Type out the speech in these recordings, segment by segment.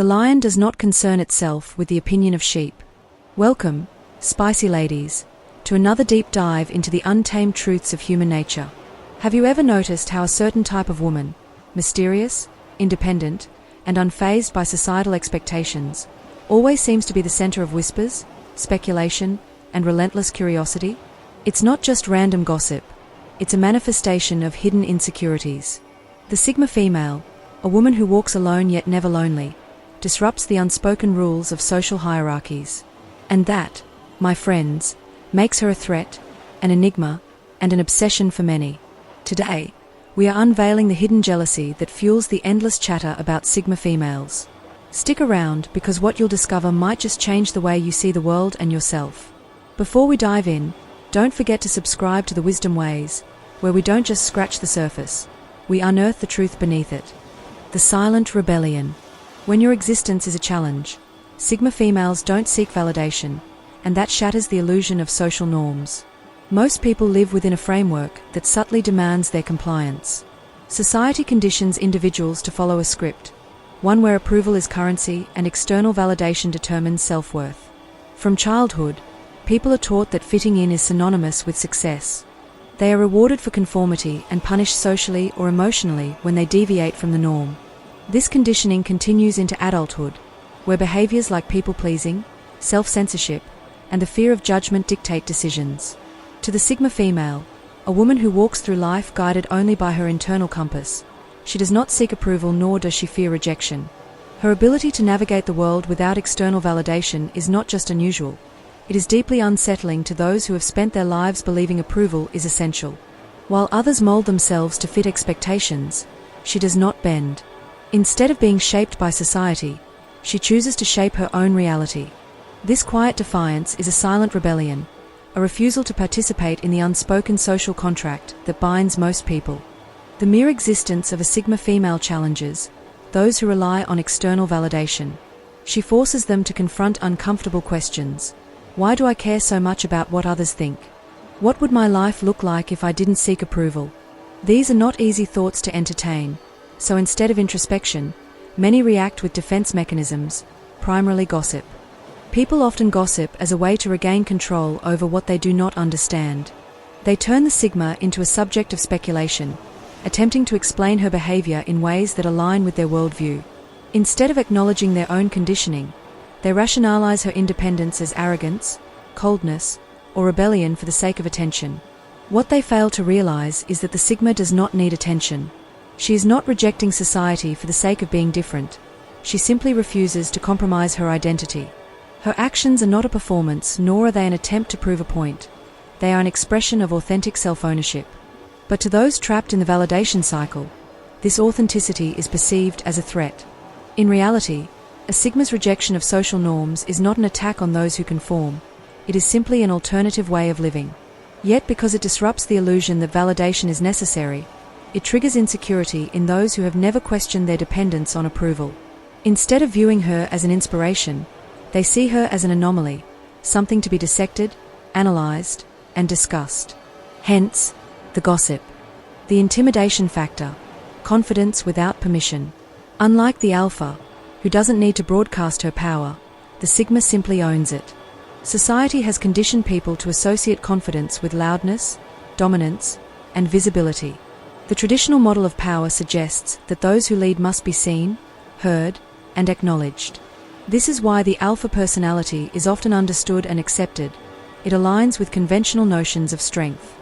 The lion does not concern itself with the opinion of sheep. Welcome, spicy ladies, to another deep dive into the untamed truths of human nature. Have you ever noticed how a certain type of woman, mysterious, independent, and unfazed by societal expectations, always seems to be the center of whispers, speculation, and relentless curiosity? It's not just random gossip. It's a manifestation of hidden insecurities. The Sigma female, a woman who walks alone yet never lonely, disrupts the unspoken rules of social hierarchies. And that, my friends, makes her a threat, an enigma, and an obsession for many. Today, we are unveiling the hidden jealousy that fuels the endless chatter about Sigma females. Stick around, because what you'll discover might just change the way you see the world and yourself. Before we dive in, don't forget to subscribe to the Wisdom Ways, where we don't just scratch the surface, we unearth the truth beneath it. The silent rebellion. When your existence is a challenge, Sigma females don't seek validation, and that shatters the illusion of social norms. Most people live within a framework that subtly demands their compliance. Society conditions individuals to follow a script, one where approval is currency and external validation determines self-worth. From childhood, people are taught that fitting in is synonymous with success. They are rewarded for conformity and punished socially or emotionally when they deviate from the norm. This conditioning continues into adulthood, where behaviors like people-pleasing, self-censorship, and the fear of judgment dictate decisions. To the Sigma female, a woman who walks through life guided only by her internal compass, she does not seek approval nor does she fear rejection. Her ability to navigate the world without external validation is not just unusual, it is deeply unsettling to those who have spent their lives believing approval is essential. While others mold themselves to fit expectations, she does not bend. Instead of being shaped by society, she chooses to shape her own reality. This quiet defiance is a silent rebellion, a refusal to participate in the unspoken social contract that binds most people. The mere existence of a Sigma female challenges those who rely on external validation. She forces them to confront uncomfortable questions. Why do I care so much about what others think? What would my life look like if I didn't seek approval? These are not easy thoughts to entertain, so instead of introspection, many react with defense mechanisms, primarily gossip. People often gossip as a way to regain control over what they do not understand. They turn the Sigma into a subject of speculation, attempting to explain her behavior in ways that align with their worldview. Instead of acknowledging their own conditioning, they rationalize her independence as arrogance, coldness, or rebellion for the sake of attention. What they fail to realize is that the Sigma does not need attention. She is not rejecting society for the sake of being different. She simply refuses to compromise her identity. Her actions are not a performance, nor are they an attempt to prove a point. They are an expression of authentic self-ownership. But to those trapped in the validation cycle, this authenticity is perceived as a threat. In reality, a Sigma's rejection of social norms is not an attack on those who conform. It is simply an alternative way of living. Yet because it disrupts the illusion that validation is necessary, it triggers insecurity in those who have never questioned their dependence on approval. Instead of viewing her as an inspiration, they see her as an anomaly, something to be dissected, analyzed, and discussed. Hence, the gossip. The intimidation factor. Confidence without permission. Unlike the alpha, who doesn't need to broadcast her power, the Sigma simply owns it. Society has conditioned people to associate confidence with loudness, dominance, and visibility. The traditional model of power suggests that those who lead must be seen, heard, and acknowledged. This is why the alpha personality is often understood and accepted. It aligns with conventional notions of strength.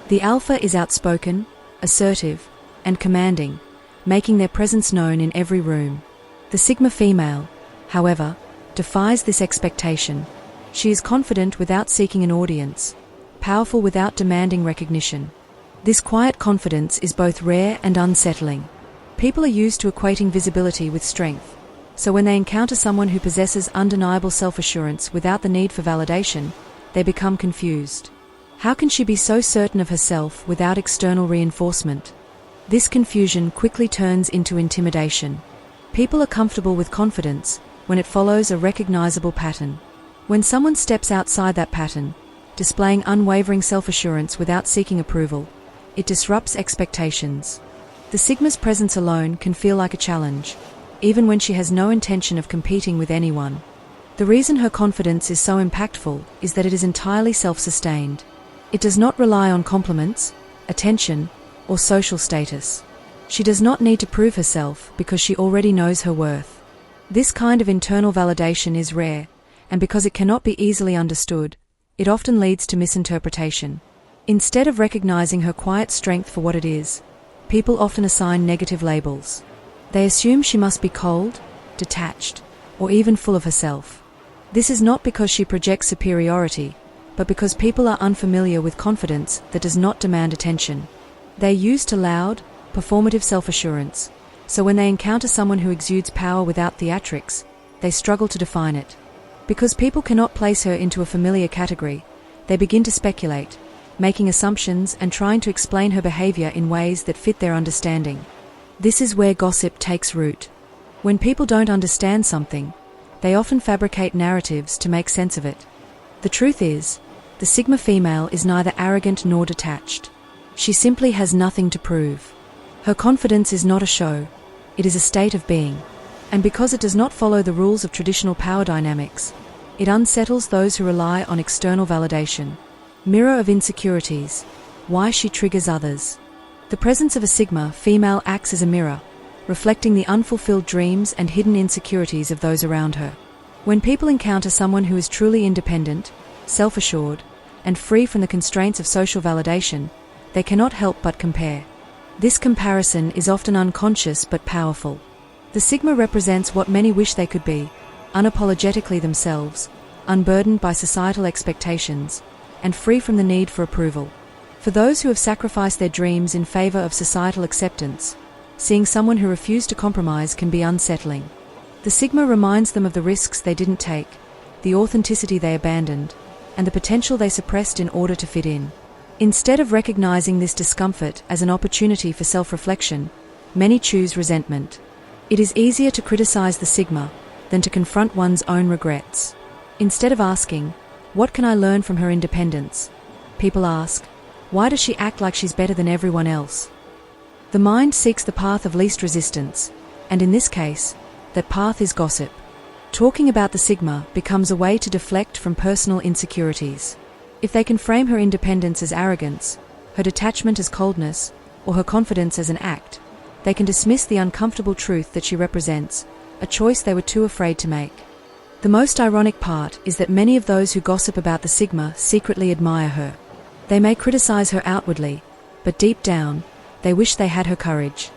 The alpha is outspoken, assertive, and commanding, making their presence known in every room. The Sigma female, however, defies this expectation. She is confident without seeking an audience, powerful without demanding recognition. This quiet confidence is both rare and unsettling. People are used to equating visibility with strength, so when they encounter someone who possesses undeniable self-assurance without the need for validation, they become confused. How can she be so certain of herself without external reinforcement? This confusion quickly turns into intimidation. People are comfortable with confidence when it follows a recognizable pattern. When someone steps outside that pattern, displaying unwavering self-assurance without seeking approval, it disrupts expectations. The Sigma's presence alone can feel like a challenge, even when she has no intention of competing with anyone. The reason her confidence is so impactful is that it is entirely self-sustained. It does not rely on compliments, attention, or social status. She does not need to prove herself because she already knows her worth. This kind of internal validation is rare, and because it cannot be easily understood, it often leads to misinterpretation. Instead of recognizing her quiet strength for what it is, people often assign negative labels. They assume she must be cold, detached, or even full of herself. This is not because she projects superiority, but because people are unfamiliar with confidence that does not demand attention. They are used to loud, performative self-assurance, so when they encounter someone who exudes power without theatrics, they struggle to define it. Because people cannot place her into a familiar category, they begin to speculate, making assumptions and trying to explain her behavior in ways that fit their understanding. This is where gossip takes root. When people don't understand something, they often fabricate narratives to make sense of it. The truth is, the Sigma female is neither arrogant nor detached. She simply has nothing to prove. Her confidence is not a show, it is a state of being. And because it does not follow the rules of traditional power dynamics, it unsettles those who rely on external validation. Mirror of insecurities. Why she triggers others. The presence of a Sigma female acts as a mirror, reflecting the unfulfilled dreams and hidden insecurities of those around her. When people encounter someone who is truly independent, self-assured, and free from the constraints of social validation, they cannot help but compare. This comparison is often unconscious but powerful. The Sigma represents what many wish they could be, unapologetically themselves, unburdened by societal expectations, and free from the need for approval. For those who have sacrificed their dreams in favor of societal acceptance, seeing someone who refused to compromise can be unsettling. The Sigma reminds them of the risks they didn't take, the authenticity they abandoned, and the potential they suppressed in order to fit in. Instead of recognizing this discomfort as an opportunity for self-reflection, many choose resentment. It is easier to criticize the Sigma than to confront one's own regrets. Instead of asking, "What can I learn from her independence?" people ask, "Why does she act like she's better than everyone else?" The mind seeks the path of least resistance, and in this case, that path is gossip. Talking about the Sigma becomes a way to deflect from personal insecurities. If they can frame her independence as arrogance, her detachment as coldness, or her confidence as an act, they can dismiss the uncomfortable truth that she represents, a choice they were too afraid to make. The most ironic part is that many of those who gossip about the Sigma secretly admire her. They may criticize her outwardly, but deep down, they wish they had her courage.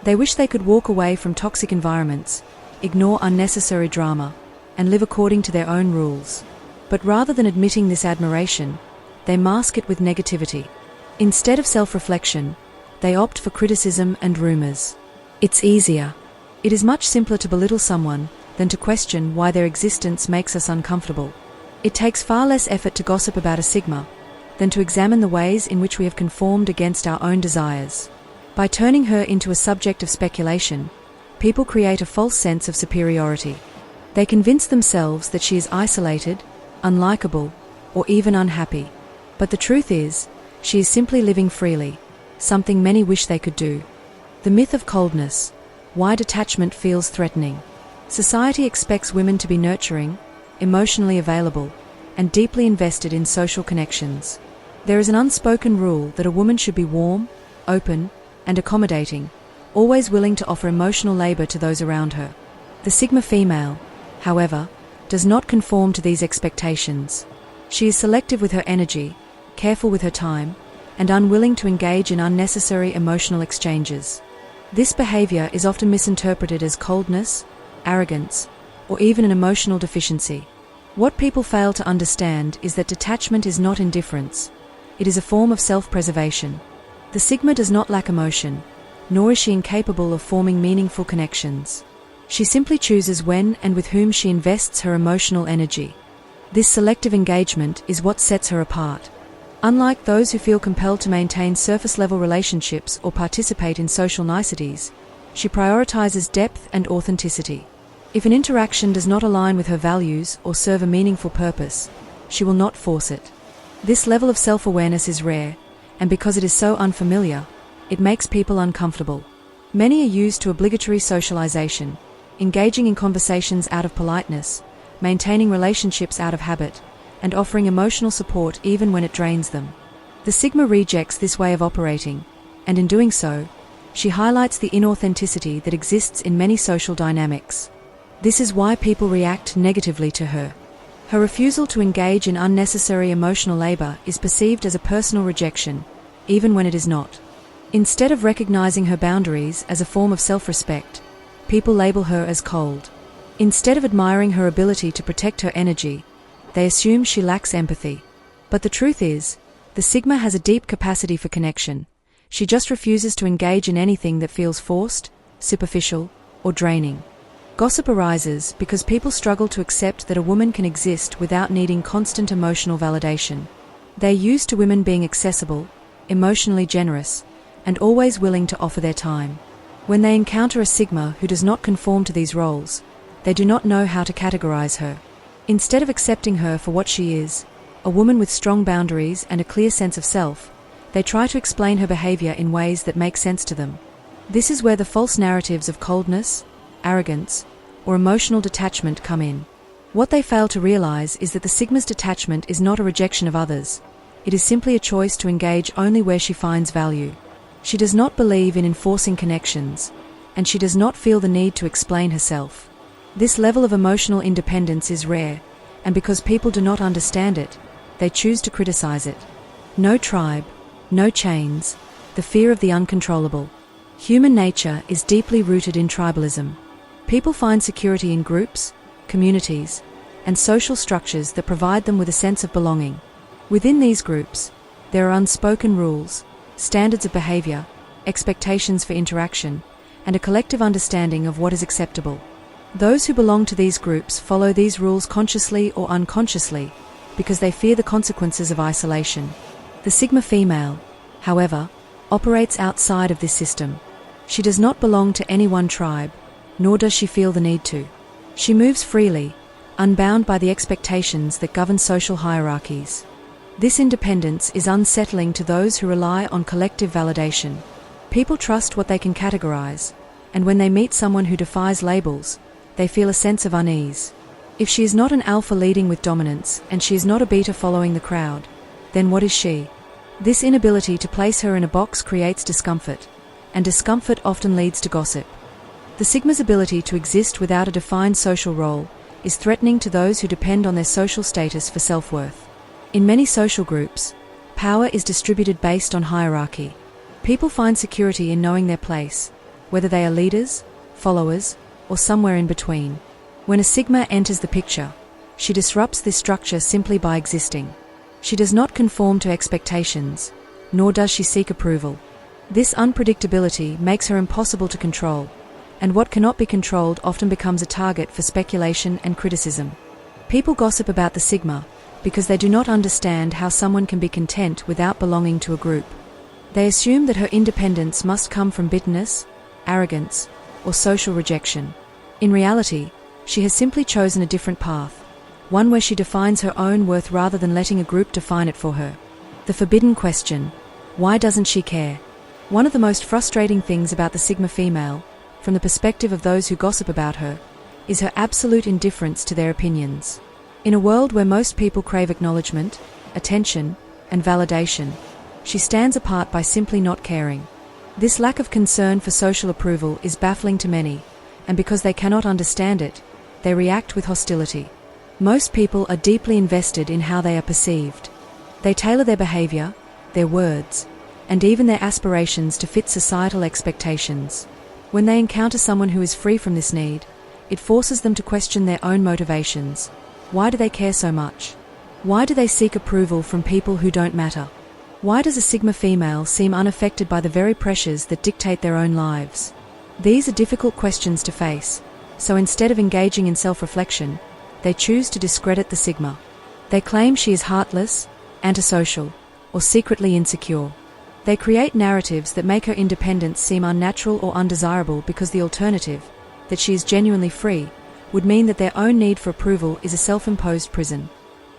They wish they could walk away from toxic environments, ignore unnecessary drama, and live according to their own rules. But rather than admitting this admiration, they mask it with negativity. Instead of self-reflection, they opt for criticism and rumors. It's easier. It is much simpler to belittle someone than to question why their existence makes us uncomfortable. It takes far less effort to gossip about a Sigma than to examine the ways in which we have conformed against our own desires. By turning her into a subject of speculation, people create a false sense of superiority. They convince themselves that she is isolated, unlikable, or even unhappy. But the truth is, she is simply living freely, something many wish they could do. The myth of coldness. Why detachment feels threatening. Society expects women to be nurturing, emotionally available, and deeply invested in social connections. There is an unspoken rule that a woman should be warm, open, and accommodating, always willing to offer emotional labor to those around her. The Sigma female, however, does not conform to these expectations. She is selective with her energy, careful with her time, and unwilling to engage in unnecessary emotional exchanges. This behavior is often misinterpreted as coldness, arrogance, or even an emotional deficiency. What people fail to understand is that detachment is not indifference. It is a form of self-preservation. The Sigma does not lack emotion, nor is she incapable of forming meaningful connections. She simply chooses when and with whom she invests her emotional energy. This selective engagement is what sets her apart. Unlike those who feel compelled to maintain surface-level relationships or participate in social niceties, she prioritizes depth and authenticity. If an interaction does not align with her values or serve a meaningful purpose, she will not force it. This level of self-awareness is rare, and because it is so unfamiliar, it makes people uncomfortable. Many are used to obligatory socialization, engaging in conversations out of politeness, maintaining relationships out of habit, and offering emotional support even when it drains them. The Sigma rejects this way of operating, and in doing so, she highlights the inauthenticity that exists in many social dynamics. This is why people react negatively to her. Her refusal to engage in unnecessary emotional labor is perceived as a personal rejection, even when it is not. Instead of recognizing her boundaries as a form of self-respect, people label her as cold. Instead of admiring her ability to protect her energy, they assume she lacks empathy. But the truth is, the Sigma has a deep capacity for connection. She just refuses to engage in anything that feels forced, superficial, or draining. Gossip arises because people struggle to accept that a woman can exist without needing constant emotional validation. They're used to women being accessible, emotionally generous, and always willing to offer their time. When they encounter a Sigma who does not conform to these roles, they do not know how to categorize her. Instead of accepting her for what she is, a woman with strong boundaries and a clear sense of self, they try to explain her behavior in ways that make sense to them. This is where the false narratives of coldness, arrogance, or emotional detachment come in. What they fail to realize is that the Sigma's detachment is not a rejection of others. It is simply a choice to engage only where she finds value. She does not believe in enforcing connections, and she does not feel the need to explain herself. This level of emotional independence is rare, and because people do not understand it, they choose to criticize it. No tribe, no chains, the fear of the uncontrollable. Human nature is deeply rooted in tribalism. People find security in groups, communities, and social structures that provide them with a sense of belonging. Within these groups, there are unspoken rules, standards of behavior, expectations for interaction, and a collective understanding of what is acceptable. Those who belong to these groups follow these rules consciously or unconsciously because they fear the consequences of isolation. The Sigma female, however, operates outside of this system. She does not belong to any one tribe, nor does she feel the need to. She moves freely, unbound by the expectations that govern social hierarchies. This independence is unsettling to those who rely on collective validation. People trust what they can categorize, and when they meet someone who defies labels, they feel a sense of unease. If she is not an alpha leading with dominance, and she is not a beta following the crowd, then what is she? This inability to place her in a box creates discomfort, and discomfort often leads to gossip. The Sigma's ability to exist without a defined social role is threatening to those who depend on their social status for self-worth. In many social groups, power is distributed based on hierarchy. People find security in knowing their place, whether they are leaders, followers, or somewhere in between. When a Sigma enters the picture, she disrupts this structure simply by existing. She does not conform to expectations, nor does she seek approval. This unpredictability makes her impossible to control, and what cannot be controlled often becomes a target for speculation and criticism. People gossip about the Sigma because they do not understand how someone can be content without belonging to a group. They assume that her independence must come from bitterness, arrogance, or social rejection. In reality, she has simply chosen a different path, one where she defines her own worth rather than letting a group define it for her. The forbidden question: why doesn't she care? One of the most frustrating things about the Sigma female, from the perspective of those who gossip about her, is her absolute indifference to their opinions. In a world where most people crave acknowledgement, attention, and validation, she stands apart by simply not caring. This lack of concern for social approval is baffling to many, and because they cannot understand it, they react with hostility. Most people are deeply invested in how they are perceived. They tailor their behavior, their words, and even their aspirations to fit societal expectations. When they encounter someone who is free from this need, it forces them to question their own motivations. Why do they care so much? Why do they seek approval from people who don't matter? Why does a Sigma female seem unaffected by the very pressures that dictate their own lives? These are difficult questions to face, so instead of engaging in self-reflection, they choose to discredit the Sigma. They claim she is heartless, antisocial, or secretly insecure. They create narratives that make her independence seem unnatural or undesirable because the alternative, that she is genuinely free, would mean that their own need for approval is a self-imposed prison.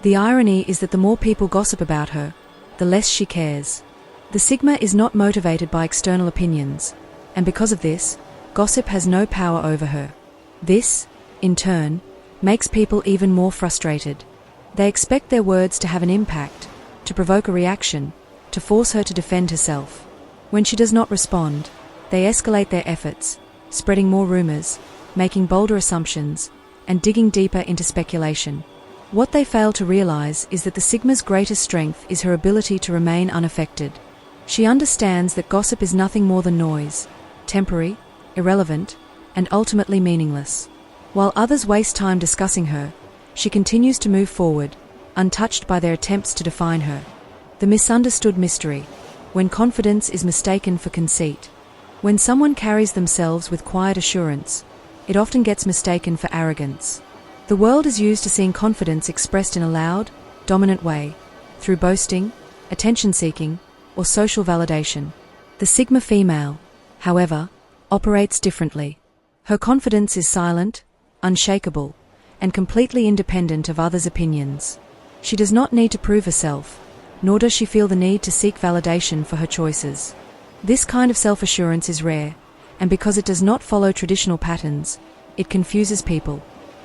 The irony is that the more people gossip about her, the less she cares. The Sigma is not motivated by external opinions, and because of this, gossip has no power over her. This, in turn, makes people even more frustrated. They expect their words to have an impact, to provoke a reaction, to force her to defend herself. When she does not respond, they escalate their efforts, spreading more rumors, making bolder assumptions, and digging deeper into speculation. What they fail to realize is that the Sigma's greatest strength is her ability to remain unaffected. She understands that gossip is nothing more than noise, temporary, irrelevant, and ultimately meaningless. While others waste time discussing her, she continues to move forward, untouched by their attempts to define her. The misunderstood mystery, when confidence is mistaken for conceit. When someone carries themselves with quiet assurance, it often gets mistaken for arrogance. The world is used to seeing confidence expressed in a loud, dominant way, through boasting, attention-seeking, or social validation. The Sigma female, however, operates differently. Her confidence is silent, unshakable, and completely independent of others' opinions. She does not need to prove herself, nor does she feel the need to seek validation for her choices. This kind of self-assurance is rare, and because it does not follow traditional patterns, it confuses people.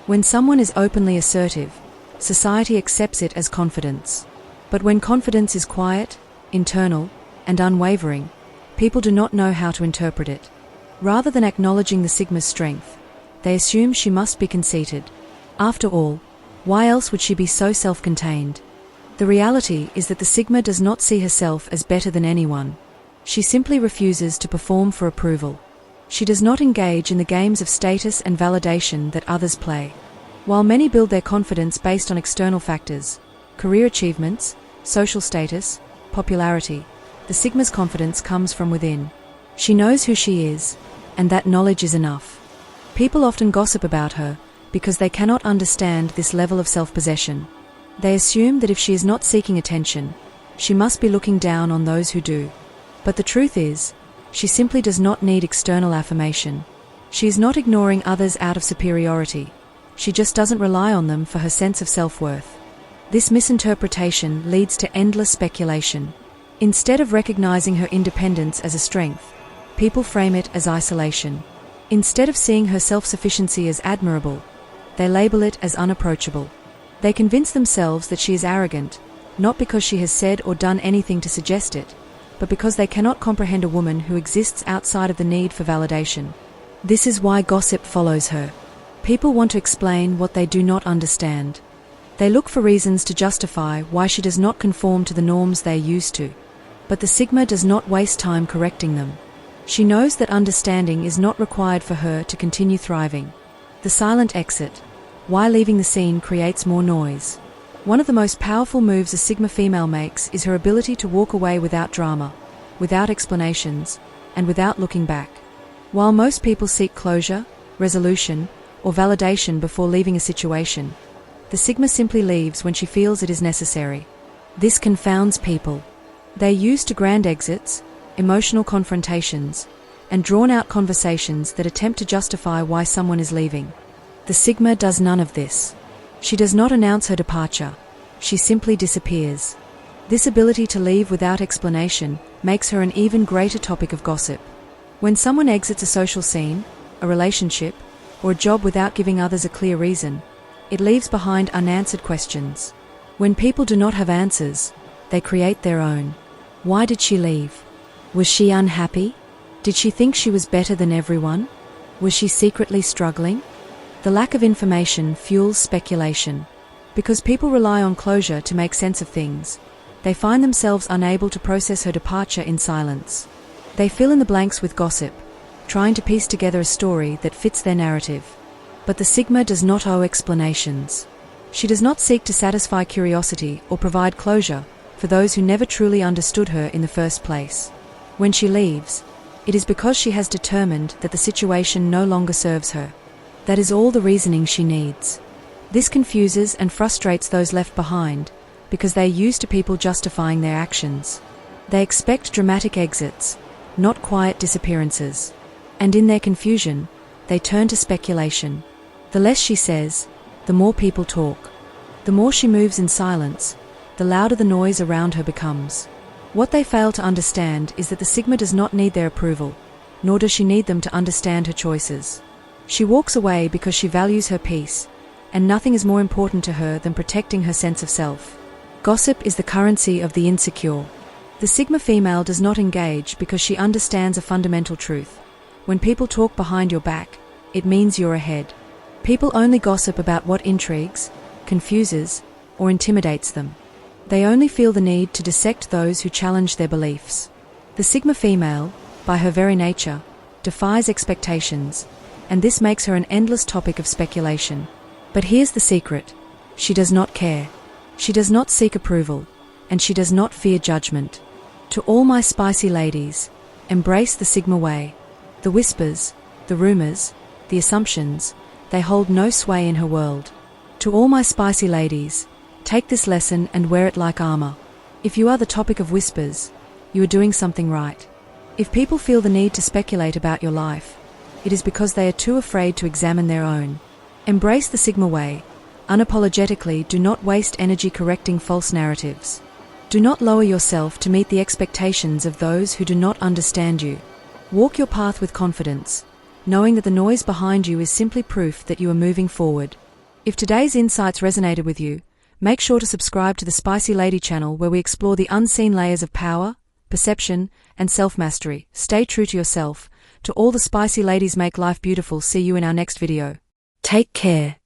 When someone is openly assertive, society accepts it as confidence. But when confidence is quiet, internal, and unwavering, people do not know how to interpret it. Rather than acknowledging the Sigma's strength, they assume she must be conceited. After all, why else would she be so self-contained? The reality is that the Sigma does not see herself as better than anyone. She simply refuses to perform for approval. She does not engage in the games of status and validation that others play. While many build their confidence based on external factors, career achievements, social status, popularity, the Sigma's confidence comes from within. She knows who she is, and that knowledge is enough. People often gossip about her because they cannot understand this level of self-possession. They assume that if she is not seeking attention, she must be looking down on those who do. But the truth is, she simply does not need external affirmation. She is not ignoring others out of superiority. She just doesn't rely on them for her sense of self-worth. This misinterpretation leads to endless speculation. Instead of recognizing her independence as a strength, people frame it as isolation. Instead of seeing her self-sufficiency as admirable, they label it as unapproachable. They convince themselves that she is arrogant, not because she has said or done anything to suggest it, but because they cannot comprehend a woman who exists outside of the need for validation. This is why gossip follows her. People want to explain what they do not understand. They look for reasons to justify why she does not conform to the norms they are used to. But the Sigma does not waste time correcting them. She knows that understanding is not required for her to continue thriving. The silent exit. Why leaving the scene creates more noise. One of the most powerful moves a Sigma female makes is her ability to walk away without drama, without explanations, and without looking back. While most people seek closure, resolution, or validation before leaving a situation, the Sigma simply leaves when she feels it is necessary. This confounds people. They are used to grand exits, emotional confrontations, and drawn-out conversations that attempt to justify why someone is leaving. The Sigma does none of this. She does not announce her departure. She simply disappears. This ability to leave without explanation makes her an even greater topic of gossip. When someone exits a social scene, a relationship, or a job without giving others a clear reason, it leaves behind unanswered questions. When people do not have answers, they create their own. Why did she leave? Was she unhappy? Did she think she was better than everyone? Was she secretly struggling? The lack of information fuels speculation. Because people rely on closure to make sense of things, they find themselves unable to process her departure in silence. They fill in the blanks with gossip, trying to piece together a story that fits their narrative. But the Sigma does not owe explanations. She does not seek to satisfy curiosity or provide closure for those who never truly understood her in the first place. When she leaves, it is because she has determined that the situation no longer serves her. That is all the reasoning she needs. This confuses and frustrates those left behind, because they are used to people justifying their actions. They expect dramatic exits, not quiet disappearances. And in their confusion, they turn to speculation. The less she says, the more people talk. The more she moves in silence, the louder the noise around her becomes. What they fail to understand is that the Sigma does not need their approval, nor does she need them to understand her choices. She walks away because she values her peace, and nothing is more important to her than protecting her sense of self. Gossip is the currency of the insecure. The Sigma female does not engage because she understands a fundamental truth. When people talk behind your back, it means you're ahead. People only gossip about what intrigues, confuses, or intimidates them. They only feel the need to dissect those who challenge their beliefs. The Sigma female, by her very nature, defies expectations, and this makes her an endless topic of speculation. But here's the secret: she does not care. She does not seek approval, and she does not fear judgment. To all my spicy ladies, embrace the Sigma way. The whispers, the rumors, the assumptions, they hold no sway in her world. To all my spicy ladies, take this lesson and wear it like armor. If you are the topic of whispers, you are doing something right. If people feel the need to speculate about your life, it is because they are too afraid to examine their own. Embrace the Sigma way. Unapologetically, do not waste energy correcting false narratives. Do not lower yourself to meet the expectations of those who do not understand you. Walk your path with confidence, knowing that the noise behind you is simply proof that you are moving forward. If today's insights resonated with you, make sure to subscribe to the Spicy Lady channel, where we explore the unseen layers of power, perception, and self-mastery. Stay true to yourself. To all the spicy ladies, make life beautiful. See you in our next video. Take care.